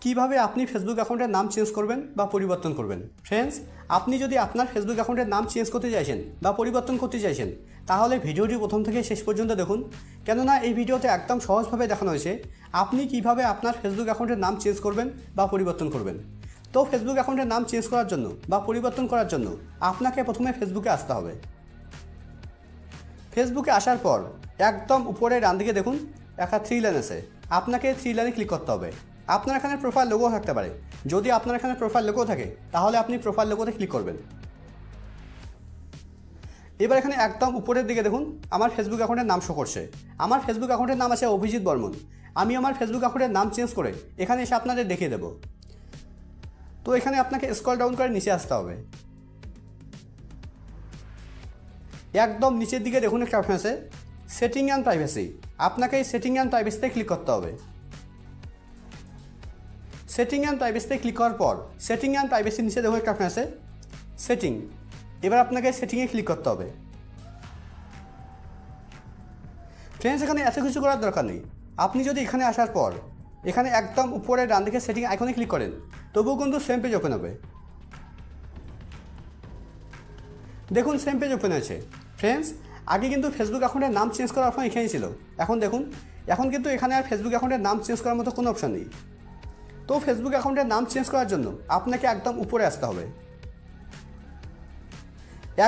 কিভাবে আপনি ফেসবুক অ্যাকাউন্টের নাম চেঞ্জ করবেন বা পরিবর্তন করবেন। ফ্রেন্ডস, আপনি যদি আপনার ফেসবুক অ্যাকাউন্টের নাম চেঞ্জ করতে চাইছেন বা পরিবর্তন করতে চাইছেন তাহলে ভিডিওটি প্রথম থেকে শেষ পর্যন্ত দেখুন, কেননা এই ভিডিওতে একদম সহজভাবে দেখানো হয়েছে আপনি কিভাবে আপনার ফেসবুক অ্যাকাউন্টের নাম চেঞ্জ করবেন বা পরিবর্তন করবেন। তো ফেসবুক অ্যাকাউন্টের নাম চেঞ্জ করার জন্য বা পরিবর্তন করার জন্য আপনাকে প্রথমে ফেসবুকে আসতে হবে। ফেসবুকে আসার পর একদম উপরে ডান দিকে দেখুন একটা 3 লাইন আছে, আপনাকে 3 লাইনে ক্লিক করতে হবে। আপনার এখানে প্রোফাইল লোগো থাকতে পারে, যদি আপনার এখানে প্রোফাইল লোগো থাকে তাহলে আপনি প্রোফাইল লোগোতে ক্লিক করবেন। এবার এখানে একদম উপরের দিকে দেখুন আমার ফেসবুক অ্যাকাউন্টের নাম শো করছে। আমার ফেসবুক অ্যাকাউন্টের নাম আছে অভিজিৎ বর্মন। আমি আমার ফেসবুক অ্যাকাউন্টের নাম চেঞ্জ করে এখানে এসে আপনাদের দেখিয়ে দেব। তো এখানে আপনাকে স্ক্রল ডাউন করে নিচে আসতে হবে। একদম নিচের দিকে দেখুন একটা অপশন আছে সেটিং অ্যান্ড প্রাইভেসি। আপনাকে এই সেটিং অ্যান্ড প্রাইভেসিতে ক্লিক করতে হবে। সেটিং অ্যান্ড প্রাইভেসিতে ক্লিক করার পর সেটিং অ্যান্ড প্রাইভেসির নিচে দেখুন একটা অপশন আছে সেটিং। এবার আপনাকে সেটিংয়ে ক্লিক করতে হবে। ফ্রেন্ডস, এখানে এত কিছু করার দরকার নেই। আপনি যদি এখানে আসার পর এখানে একদম উপরে ডান দিকে সেটিং আইকনে ক্লিক করেন তবুও কিন্তু সেম পেজ ওপেন হবে। দেখুন সেম পেজ ওপেন হয়েছে। ফ্রেন্ডস, আগে কিন্তু ফেসবুক অ্যাকাউন্টের নাম চেঞ্জ করার অপশন এখানেই ছিল, এখন দেখুন এখন কিন্তু এখানে আর ফেসবুক অ্যাকাউন্টের নাম চেঞ্জ করার মতো কোনো অপশন নেই। তো ফেসবুক অ্যাকাউন্টের নাম চেঞ্জ করার জন্য আপনাকে একদম উপরে আসতে হবে।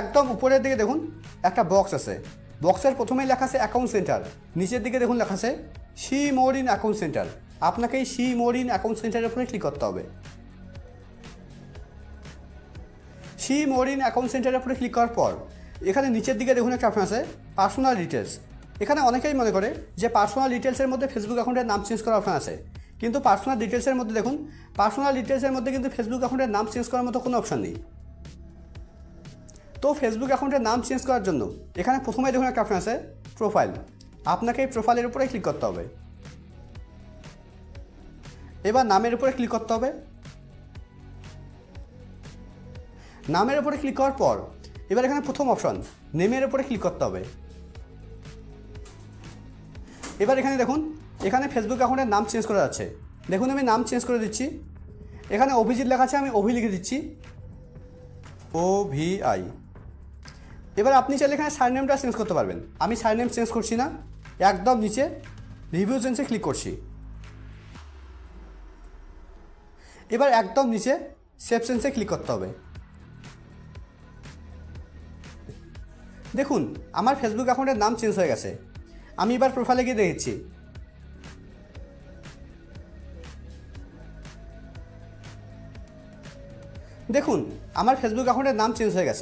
একদম উপরের দিকে দেখুন একটা বক্স আছে, বক্সের প্রথমেই লেখা আছে অ্যাকাউন্ট সেন্টার, নিচের দিকে দেখুন লেখা আছে see more in account centre. আপনাকে এই সি মোর ইন অ্যাকাউন্ট সেন্টারের উপরে ক্লিক করতে হবে। সি মোর ইন অ্যাকাউন্ট সেন্টারের উপরে ক্লিক করার পর এখানে নিচের দিকে দেখুন একটা অপশন আছে পার্সোনাল ডিটেলস। এখানে অনেকেই মনে করে যে পার্সোনাল ডিটেলসের মধ্যে ফেসবুক অ্যাকাউন্টের নাম চেঞ্জ করার অপশন আছে, কিন্তু পার্সোনাল ডিটেলসের মধ্যে দেখুন পার্সোনাল ডিটেলসের মধ্যে কিন্তু ফেসবুক অ্যাকাউন্টের নাম চেঞ্জ করার মতো কোনো অপশন নেই। তো ফেসবুক অ্যাকাউন্টের নাম চেঞ্জ করার জন্য এখানে প্রথমে দেখুন একটা অপশন আছে প্রোফাইল। আপনাকে এই প্রোফাইলের উপরে ক্লিক করতে হবে। এবার নামের উপরে ক্লিক করতে হবে। নামের উপরে ক্লিক করার পর এবার এখানে প্রথম অপশন নেমের উপরে ক্লিক করতে হবে। এবার এখানে দেখুন এখানে ফেসবুক অ্যাকাউন্টের নাম চেঞ্জ করা যাচ্ছে। দেখুন আমি নাম চেঞ্জ করে দিচ্ছি। এখানে অভিজিৎ লেখা আছে, আমি অভি লিখে দিচ্ছি OVI। এবার আপনি চাইলে এখানে সারনেমটা চেঞ্জ করতে পারবেন। আমি সারনেম চেঞ্জ করছি না, একদম নিচে রিভিউ চেঞ্জে ক্লিক করছি। এবার একদম নিচে সেভ চেঞ্জে ক্লিক করতে হবে। দেখুন আমার ফেসবুক অ্যাকাউন্টের নাম চেঞ্জ হয়ে গেছে। আমি এবার প্রোফাইলে গিয়ে দেখছি। দেখুন আমার ফেসবুক অ্যাকাউন্টের নাম চেঞ্জ হয়ে গেছে।